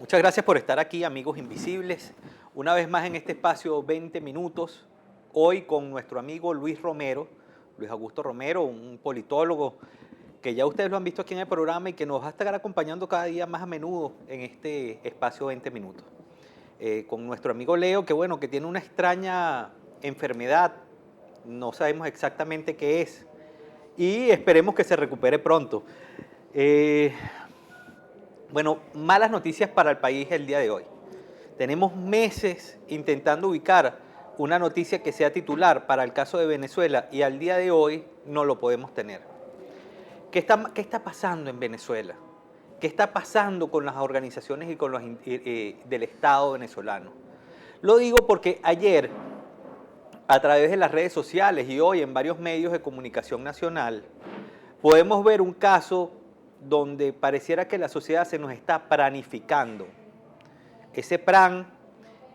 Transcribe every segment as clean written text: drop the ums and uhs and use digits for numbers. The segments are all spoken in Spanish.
Muchas gracias por estar aquí, amigos invisibles. Una vez más en este espacio 20 minutos, hoy con nuestro amigo Luis Romero, Luis Augusto Romero, un politólogo que ya ustedes lo han visto aquí en el programa y que nos va a estar acompañando cada día más a menudo en este espacio 20 minutos. Con nuestro amigo Leo, que bueno, que tiene una extraña enfermedad, no sabemos exactamente qué es, y esperemos que se recupere pronto. Bueno, malas noticias para el país el día de hoy. Tenemos meses intentando ubicar una noticia que sea titular para el caso de Venezuela y al día de hoy no lo podemos tener. ¿Qué está pasando en Venezuela? ¿Qué está pasando con las organizaciones y con los del Estado venezolano? Lo digo porque ayer, a través de las redes sociales y hoy en varios medios de comunicación nacional, podemos ver un caso donde pareciera que la sociedad se nos está planificando. Ese plan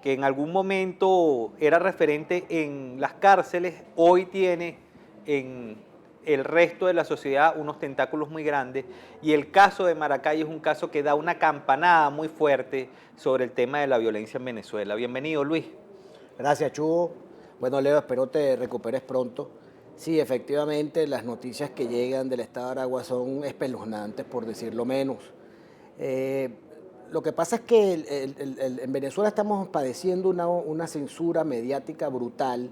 que en algún momento era referente en las cárceles, hoy tiene en el resto de la sociedad unos tentáculos muy grandes, y el caso de Maracay es un caso que da una campanada muy fuerte sobre el tema de la violencia en Venezuela. Bienvenido, Luis. Gracias, Chugo. Bueno, Leo, espero te recuperes pronto. Sí, efectivamente, las noticias que llegan del estado de Aragua son espeluznantes, por decirlo menos. Eh, lo que pasa es que en Venezuela estamos padeciendo una censura mediática brutal,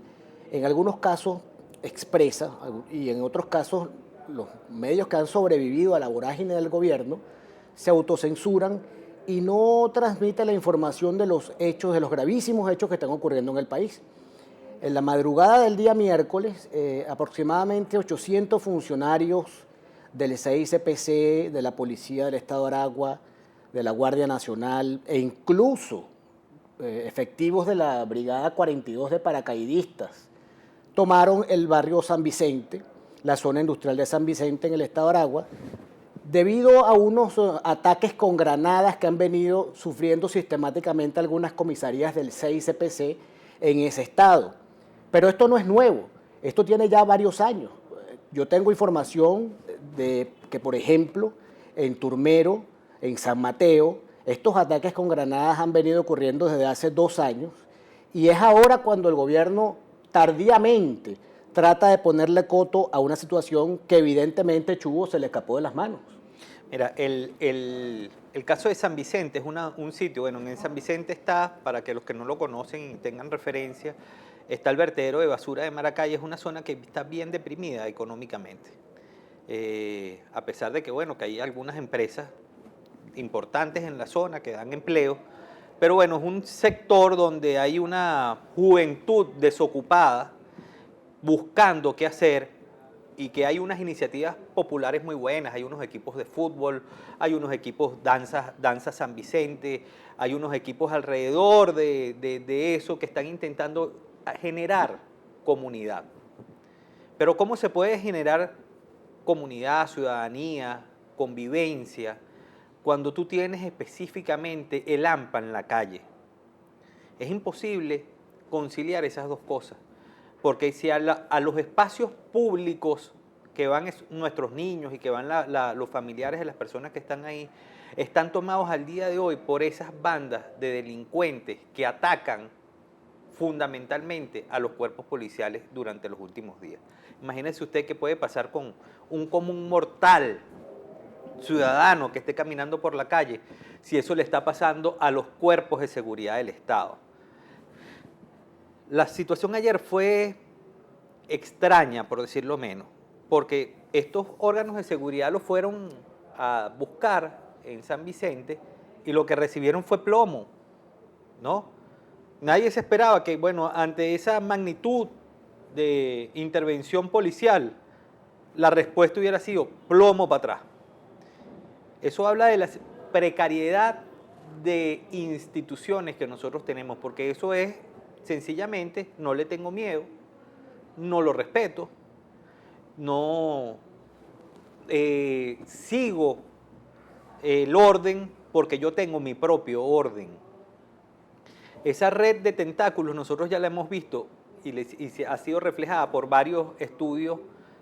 en algunos casos expresa, y en otros casos los medios que han sobrevivido a la vorágine del gobierno se autocensuran y no transmiten la información de los hechos, de los gravísimos hechos que están ocurriendo en el país. En la madrugada del día miércoles, aproximadamente 800 funcionarios del CICPC, de la Policía del Estado de Aragua, de la Guardia Nacional e incluso efectivos de la Brigada 42 de paracaidistas tomaron el barrio San Vicente, la zona industrial de San Vicente en el Estado de Aragua, debido a unos ataques con granadas que han venido sufriendo sistemáticamente algunas comisarías del CICPC en ese estado. Pero esto no es nuevo, esto tiene ya varios años. Yo tengo información de que, por ejemplo, en Turmero, en San Mateo, estos ataques con granadas han venido ocurriendo desde hace 2 años, y es ahora cuando el gobierno tardíamente trata de ponerle coto a una situación que evidentemente, Chugo, se le escapó de las manos. Mira, el caso de San Vicente es un sitio, bueno, en San Vicente está, para que los que no lo conocen y tengan referencia, está el vertedero de basura de Maracay. Es una zona que está bien deprimida económicamente. A pesar de que, bueno, que hay algunas empresas importantes en la zona que dan empleo, pero bueno, es un sector donde hay una juventud desocupada buscando qué hacer, y que hay unas iniciativas populares muy buenas. Hay unos equipos de fútbol, hay unos equipos danza San Vicente, hay unos equipos alrededor de eso que están intentando generar comunidad. Pero ¿cómo se puede generar comunidad, ciudadanía, convivencia, cuando tú tienes específicamente el AMPA en la calle? Es imposible conciliar esas dos cosas, porque si a los espacios públicos que van nuestros niños y que van los familiares de las personas que están ahí, están tomados al día de hoy por esas bandas de delincuentes que atacan fundamentalmente a los cuerpos policiales durante los últimos días. Imagínese usted qué puede pasar con un común mortal ciudadano que esté caminando por la calle si eso le está pasando a los cuerpos de seguridad del Estado. La situación ayer fue extraña, por decirlo menos, porque estos órganos de seguridad los fueron a buscar en San Vicente y lo que recibieron fue plomo, ¿no? Nadie se esperaba que, bueno, ante esa magnitud de intervención policial, la respuesta hubiera sido plomo para atrás. Eso habla de la precariedad de instituciones que nosotros tenemos, porque eso es sencillamente: no le tengo miedo, no lo respeto, no sigo el orden porque yo tengo mi propio orden. Esa red de tentáculos nosotros ya la hemos visto y ha sido reflejada por varios estudios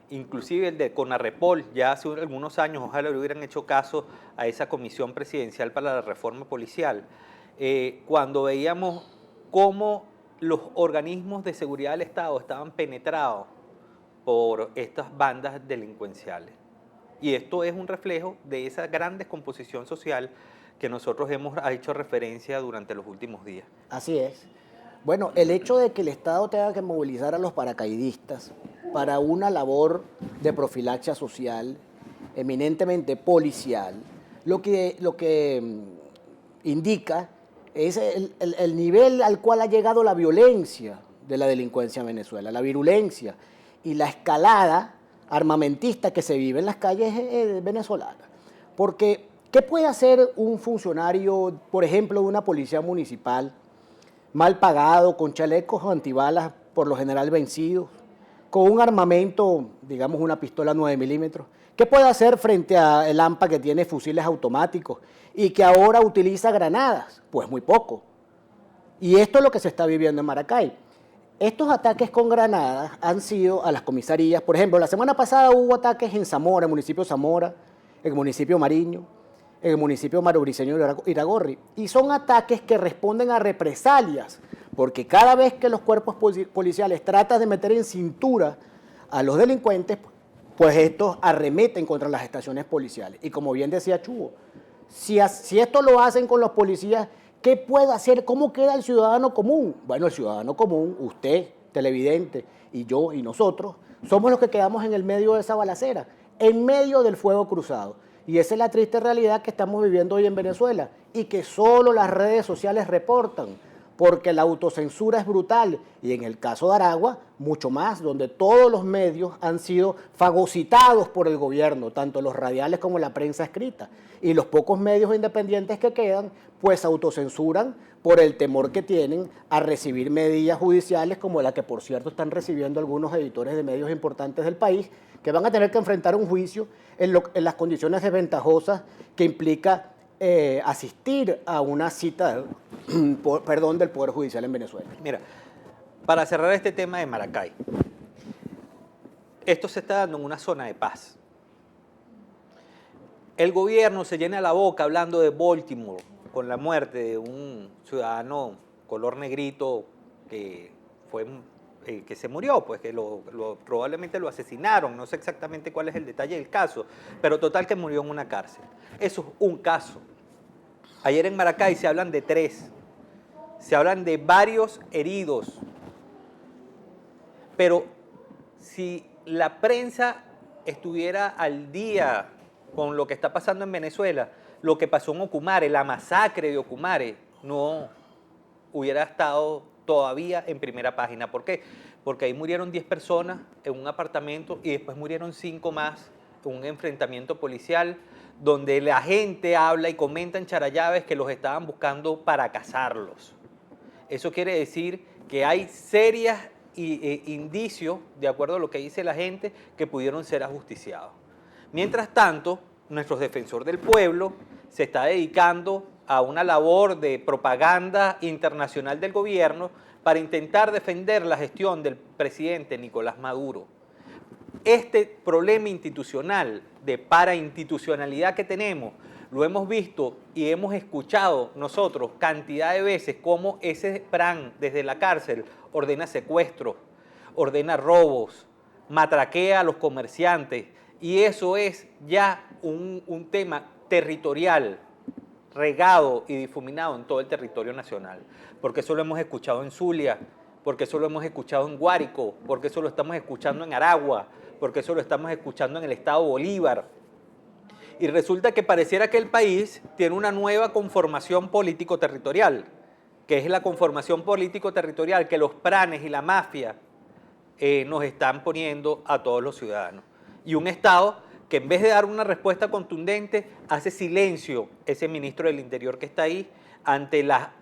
inclusive el de Conarrepol, ya hace algunos años, ojalá le hubieran hecho caso a esa comisión presidencial para la reforma policial, cuando veíamos cómo los organismos de seguridad del Estado estaban penetrados por estas bandas delincuenciales. Y esto es un reflejo de esa gran descomposición social que nosotros hemos hecho referencia durante los últimos días. Así es. Bueno, el hecho de que el Estado tenga que movilizar a los paracaidistas para una labor de profilaxia social, eminentemente policial, lo que indica es el nivel al cual ha llegado la violencia de la delincuencia en Venezuela, la virulencia y la escalada armamentista que se vive en las calles venezolanas. Porque, ¿qué puede hacer un funcionario, por ejemplo, de una policía municipal, mal pagado, con chalecos antibalas por lo general vencidos, con un armamento, digamos una pistola 9 milímetros? ¿Qué puede hacer frente a el AMPA, que tiene fusiles automáticos y que ahora utiliza granadas? Pues muy poco. Y esto es lo que se está viviendo en Maracay. Estos ataques con granadas han sido a las comisarías. Por ejemplo, la semana pasada hubo ataques en Zamora, en el municipio de Zamora, en el municipio Mariño, en el municipio marobriceño de Iragorri. Y son ataques que responden a represalias, porque cada vez que los cuerpos policiales tratan de meter en cintura a los delincuentes, pues estos arremeten contra las estaciones policiales. Y como bien decía Chugo, si esto lo hacen con los policías, ¿qué puede hacer? ¿Cómo queda el ciudadano común? Bueno, el ciudadano común, usted, televidente, y yo y nosotros, somos los que quedamos en el medio de esa balacera, en medio del fuego cruzado. Y esa es la triste realidad que estamos viviendo hoy en Venezuela y que solo las redes sociales reportan, porque la autocensura es brutal y en el caso de Aragua, mucho más, donde todos los medios han sido fagocitados por el gobierno, tanto los radiales como la prensa escrita. Y los pocos medios independientes que quedan, pues autocensuran por el temor que tienen a recibir medidas judiciales como la que, por cierto, están recibiendo algunos editores de medios importantes del país, que van a tener que enfrentar un juicio en las condiciones desventajosas que implica asistir a una cita del Poder Judicial en Venezuela. Mira, para cerrar este tema de Maracay, esto se está dando en una zona de paz. El gobierno se llena la boca hablando de Baltimore, con la muerte de un ciudadano color negrito que se murió, pues que probablemente lo asesinaron, no sé exactamente cuál es el detalle del caso, pero total que murió en una cárcel. Eso es un caso. Ayer en Maracay se hablan de 3, se hablan de varios heridos, pero si la prensa estuviera al día con lo que está pasando en Venezuela, lo que pasó en Ocumare, la masacre de Ocumare, no hubiera estado todavía en primera página. ¿Por qué? Porque ahí murieron 10 personas en un apartamento y después murieron 5 más en un enfrentamiento policial donde la gente habla y comenta en Charayaves que los estaban buscando para cazarlos. Eso quiere decir que hay serios indicios, de acuerdo a lo que dice la gente, que pudieron ser ajusticiados. Mientras tanto, nuestro defensor del pueblo se está dedicando a una labor de propaganda internacional del gobierno para intentar defender la gestión del presidente Nicolás Maduro. Este problema institucional, de parainstitucionalidad que tenemos, lo hemos visto y hemos escuchado nosotros cantidad de veces cómo ese PRAN desde la cárcel ordena secuestros, ordena robos, matraquea a los comerciantes, y eso es ya un tema territorial, regado y difuminado en todo el territorio nacional, porque eso lo hemos escuchado en Zulia, porque eso lo hemos escuchado en Guárico, porque eso lo estamos escuchando en Aragua, porque eso lo estamos escuchando en el estado Bolívar. Y resulta que pareciera que el país tiene una nueva conformación político-territorial, que es la conformación político-territorial que los pranes y la mafia nos están poniendo a todos los ciudadanos. Y un Estado que en vez de dar una respuesta contundente, hace silencio ese ministro del Interior que está ahí ante la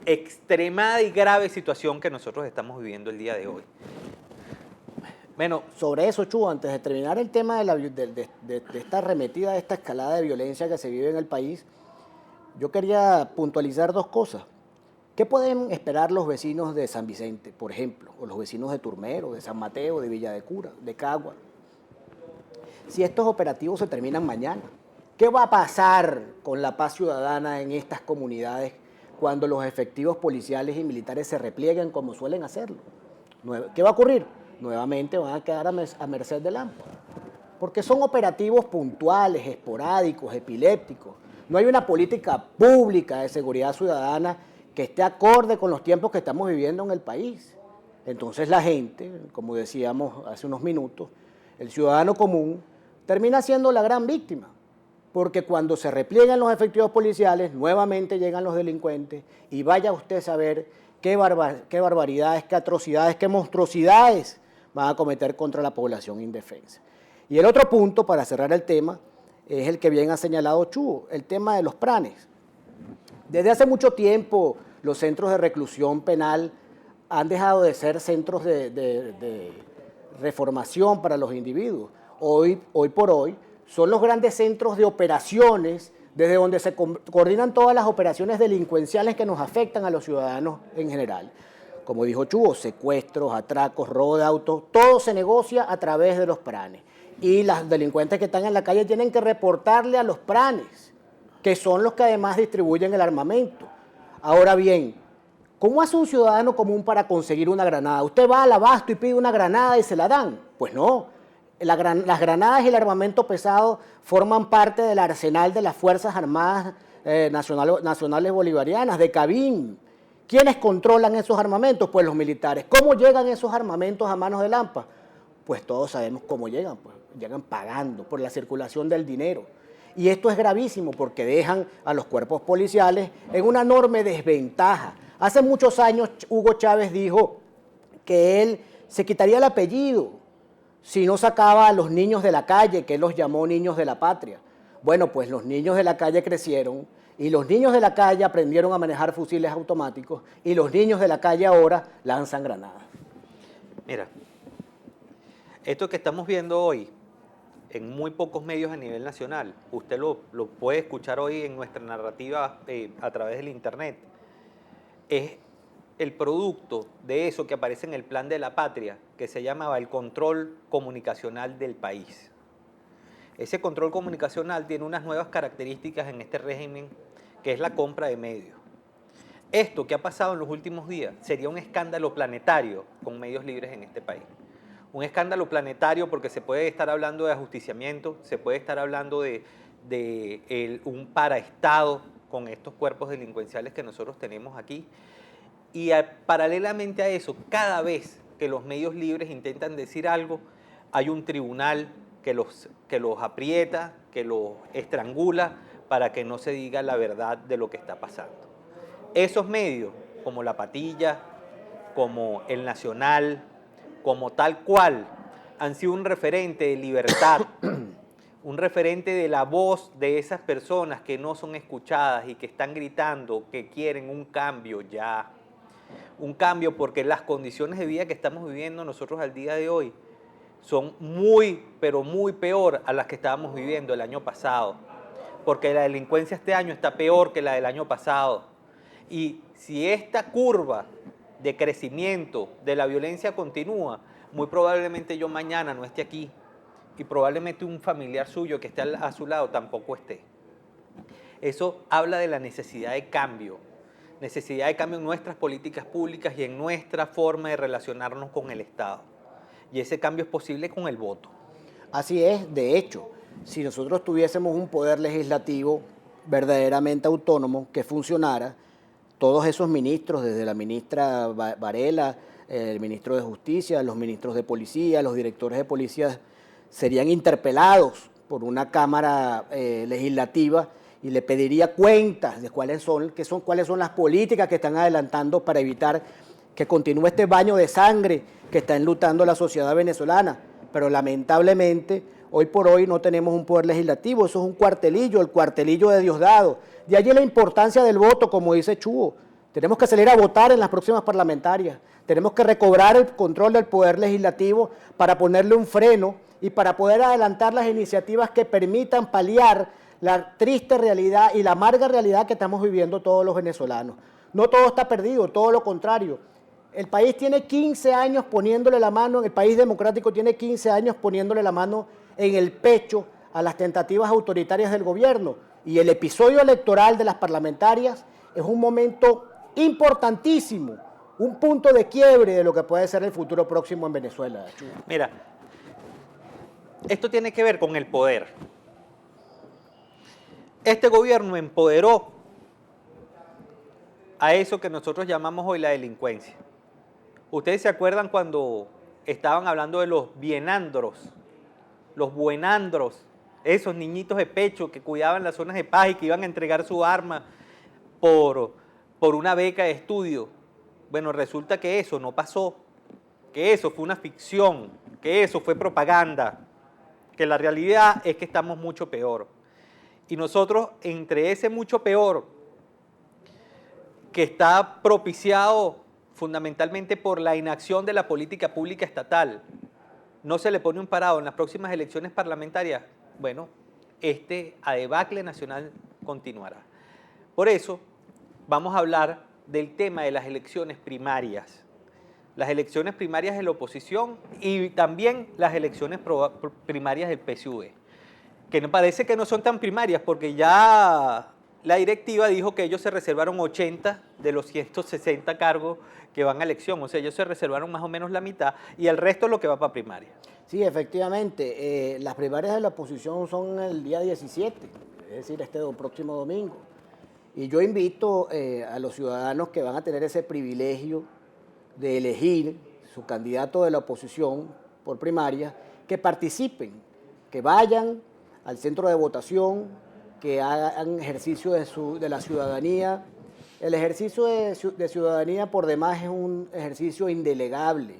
extremada y grave situación que nosotros estamos viviendo el día de hoy. Bueno, sobre eso, Chu, antes de terminar el tema de esta arremetida, de esta escalada de violencia que se vive en el país, yo quería puntualizar 2 cosas. ¿Qué pueden esperar los vecinos de San Vicente, por ejemplo, o los vecinos de Turmero, de San Mateo, de Villa de Cura, de Cagua, si estos operativos se terminan mañana? ¿Qué va a pasar con la paz ciudadana en estas comunidades cuando los efectivos policiales y militares se replieguen como suelen hacerlo? ¿Qué va a ocurrir? Nuevamente van a quedar a merced del AMPA, porque son operativos puntuales, esporádicos, epilépticos. No hay una política pública de seguridad ciudadana que esté acorde con los tiempos que estamos viviendo en el país. Entonces la gente, como decíamos hace unos minutos, el ciudadano común termina siendo la gran víctima, porque cuando se repliegan los efectivos policiales, nuevamente llegan los delincuentes y vaya usted a saber qué barbaridades, qué atrocidades, qué monstruosidades van a cometer contra la población indefensa. Y el otro punto, para cerrar el tema, es el que bien ha señalado Chugo, el tema de los planes. Desde hace mucho tiempo los centros de reclusión penal han dejado de ser centros de reformación para los individuos. Hoy por hoy son los grandes centros de operaciones desde donde se coordinan todas las operaciones delincuenciales que nos afectan a los ciudadanos en general. Como dijo Chugo, secuestros, atracos, robo de autos, todo se negocia a través de los planes. Y los delincuentes que están en la calle tienen que reportarle a los planes, que son los que además distribuyen el armamento. Ahora bien, ¿cómo hace un ciudadano común para conseguir una granada? ¿Usted va al abasto y pide una granada y se la dan? Pues no. Las granadas y el armamento pesado forman parte del arsenal de las Fuerzas Armadas Nacionales Bolivarianas, de CABIM. ¿Quiénes controlan esos armamentos? Pues los militares. ¿Cómo llegan esos armamentos a manos del AMPA? Pues todos sabemos cómo llegan, pues llegan pagando por la circulación del dinero. Y esto es gravísimo porque dejan a los cuerpos policiales en una enorme desventaja. Hace muchos años Hugo Chávez dijo que él se quitaría el apellido si no sacaba a los niños de la calle, que él los llamó niños de la patria. Bueno, pues los niños de la calle crecieron y los niños de la calle aprendieron a manejar fusiles automáticos y los niños de la calle ahora lanzan granadas. Mira, esto que estamos viendo hoy en muy pocos medios a nivel nacional, usted lo puede escuchar hoy en nuestra narrativa a través del internet, es el producto de eso que aparece en el Plan de la Patria, que se llamaba el control comunicacional del país. Ese control comunicacional tiene unas nuevas características en este régimen, que es la compra de medios. Esto que ha pasado en los últimos días sería un escándalo planetario con medios libres en este país. Un escándalo planetario porque se puede estar hablando de ajusticiamiento, se puede estar hablando de un paraestado con estos cuerpos delincuenciales que nosotros tenemos aquí. Y paralelamente a eso, cada vez que los medios libres intentan decir algo, hay un tribunal que los aprieta, que los estrangula para que no se diga la verdad de lo que está pasando. Esos medios, como La Patilla, como El Nacional, como Tal Cual, han sido un referente de libertad, un referente de la voz de esas personas que no son escuchadas y que están gritando que quieren un cambio ya. Un cambio porque las condiciones de vida que estamos viviendo nosotros al día de hoy son muy, pero muy peor a las que estábamos viviendo el año pasado. Porque la delincuencia este año está peor que la del año pasado. Y si esta curva de crecimiento de la violencia continúa, muy probablemente yo mañana no esté aquí y probablemente un familiar suyo que esté a su lado tampoco esté. Eso habla de la necesidad de cambio en nuestras políticas públicas y en nuestra forma de relacionarnos con el Estado. Y ese cambio es posible con el voto. Así es, de hecho, si nosotros tuviésemos un poder legislativo verdaderamente autónomo que funcionara, todos esos ministros, desde la ministra Varela, el ministro de Justicia, los ministros de Policía, los directores de policía, serían interpelados por una Cámara legislativa y le pediría cuentas de cuáles son las políticas que están adelantando para evitar que continúe este baño de sangre que está enlutando la sociedad venezolana. Pero lamentablemente, hoy por hoy no tenemos un poder legislativo, eso es un cuartelillo, el cuartelillo de Diosdado. De allí la importancia del voto, como dice Chugo. Tenemos que salir a votar en las próximas parlamentarias. Tenemos que recobrar el control del poder legislativo para ponerle un freno y para poder adelantar las iniciativas que permitan paliar la triste realidad y la amarga realidad que estamos viviendo todos los venezolanos. No todo está perdido, todo lo contrario. El país tiene 15 años poniéndole la mano, el país democrático tiene 15 años poniéndole la mano en el pecho a las tentativas autoritarias del gobierno. Y el episodio electoral de las parlamentarias es un momento importantísimo, un punto de quiebre de lo que puede ser el futuro próximo en Venezuela. Mira, esto tiene que ver con el poder. Este gobierno empoderó a eso que nosotros llamamos hoy la delincuencia. ¿Ustedes se acuerdan cuando estaban hablando de los bienandros, los buenandros, esos niñitos de pecho que cuidaban las zonas de paz y que iban a entregar su arma por una beca de estudio? Bueno, resulta que eso no pasó, que eso fue una ficción, que eso fue propaganda, que la realidad es que estamos mucho peor. Y nosotros, entre ese mucho peor, que está propiciado fundamentalmente por la inacción de la política pública estatal, no se le pone un parado en las próximas elecciones parlamentarias, bueno, este debacle nacional continuará. Por eso vamos a hablar del tema de las elecciones primarias. Las elecciones primarias de la oposición y también las elecciones primarias del PSUV, que me parece que no son tan primarias porque ya la directiva dijo que ellos se reservaron 80 de los 160 cargos que van a elección, o sea, ellos se reservaron más o menos la mitad y el resto es lo que va para primaria. Sí, efectivamente, las primarias de la oposición son el día 17, es decir, este próximo domingo. Y yo invito a los ciudadanos que van a tener ese privilegio de elegir su candidato de la oposición por primaria, que participen, que vayan al centro de votación, que hagan ejercicio de la ciudadanía. El ejercicio de ciudadanía por demás es un ejercicio indelegable.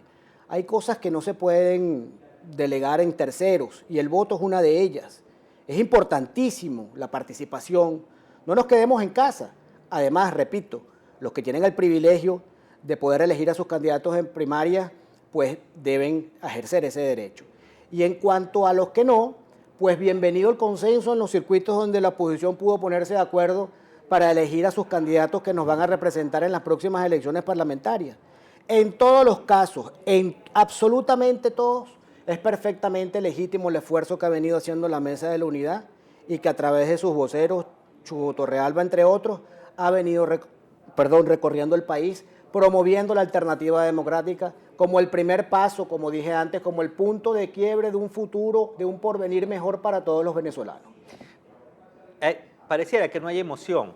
Hay cosas que no se pueden delegar en terceros y el voto es una de ellas. Es importantísimo la participación. No nos quedemos en casa. Además, repito, los que tienen el privilegio de poder elegir a sus candidatos en primaria, pues deben ejercer ese derecho. Y en cuanto a los que no, pues bienvenido el consenso en los circuitos donde la oposición pudo ponerse de acuerdo para elegir a sus candidatos que nos van a representar en las próximas elecciones parlamentarias. En todos los casos, en absolutamente todos, es perfectamente legítimo el esfuerzo que ha venido haciendo la Mesa de la Unidad y que a través de sus voceros, Chugo Torrealba, entre otros, ha venido recorriendo el país, promoviendo la alternativa democrática como el primer paso, como dije antes, como el punto de quiebre de un futuro, de un porvenir mejor para todos los venezolanos. Pareciera que no hay emoción,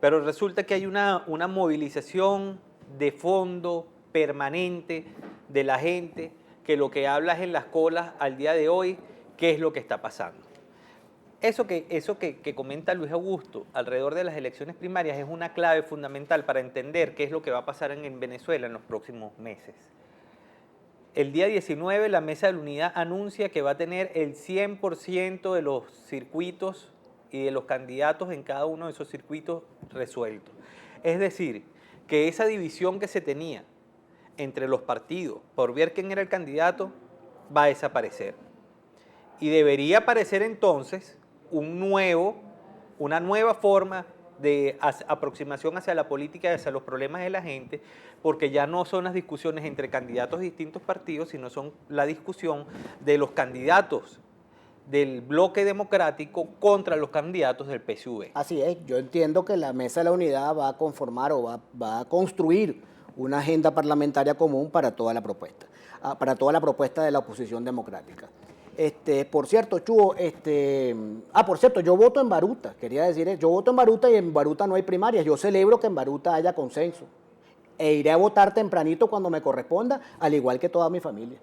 pero resulta que hay una movilización de fondo permanente de la gente que lo que habla es en las colas al día de hoy, qué es lo que está pasando. Eso que comenta Luis Augusto alrededor de las elecciones primarias es una clave fundamental para entender qué es lo que va a pasar en Venezuela en los próximos meses. El día 19 la Mesa de la Unidad anuncia que va a tener el 100% de los circuitos y de los candidatos en cada uno de esos circuitos resueltos. Es decir, que esa división que se tenía entre los partidos por ver quién era el candidato va a desaparecer. Y debería aparecer entonces una nueva forma de aproximación hacia la política y hacia los problemas de la gente, porque ya no son las discusiones entre candidatos de distintos partidos, sino son la discusión de los candidatos del bloque democrático contra los candidatos del PSUV. Así es, yo entiendo que la Mesa de la Unidad va a conformar o va a construir una agenda parlamentaria común para toda la propuesta de la oposición democrática. Por cierto, Chugo, por cierto, yo voto en Baruta, quería decir, yo voto en Baruta y en Baruta no hay primarias. Yo celebro que en Baruta haya consenso e iré a votar tempranito cuando me corresponda, al igual que toda mi familia.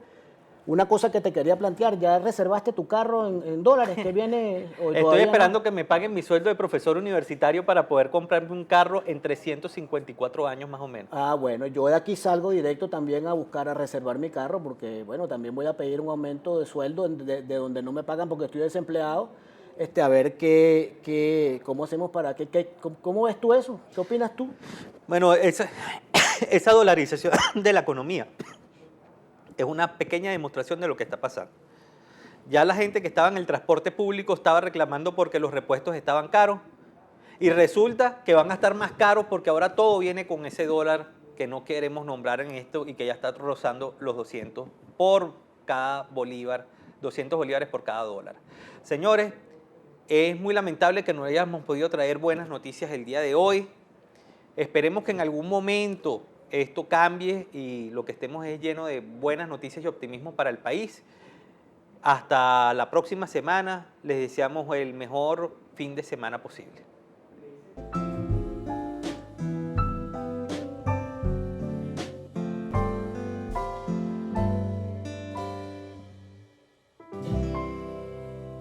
Una cosa que te quería plantear, ¿ya reservaste tu carro en dólares que viene? Estoy esperando que me paguen mi sueldo de profesor universitario para poder comprarme un carro en 354 años más o menos. Ah, bueno, yo de aquí salgo directo también a buscar, a reservar mi carro, porque, bueno, también voy a pedir un aumento de sueldo de donde no me pagan porque estoy desempleado. A ver cómo hacemos ¿cómo ves tú eso? ¿Qué opinas tú? Bueno, esa dolarización de la economía es una pequeña demostración de lo que está pasando. Ya la gente que estaba en el transporte público estaba reclamando porque los repuestos estaban caros y resulta que van a estar más caros porque ahora todo viene con ese dólar que no queremos nombrar en esto y que ya está rozando los 200 por cada bolívar 200 bolívares por cada dólar. Señores, es muy lamentable que no hayamos podido traer buenas noticias el día de hoy. Esperemos que en algún momento esto cambie y lo que estemos es lleno de buenas noticias y optimismo para el país. Hasta la próxima semana, les deseamos el mejor fin de semana posible.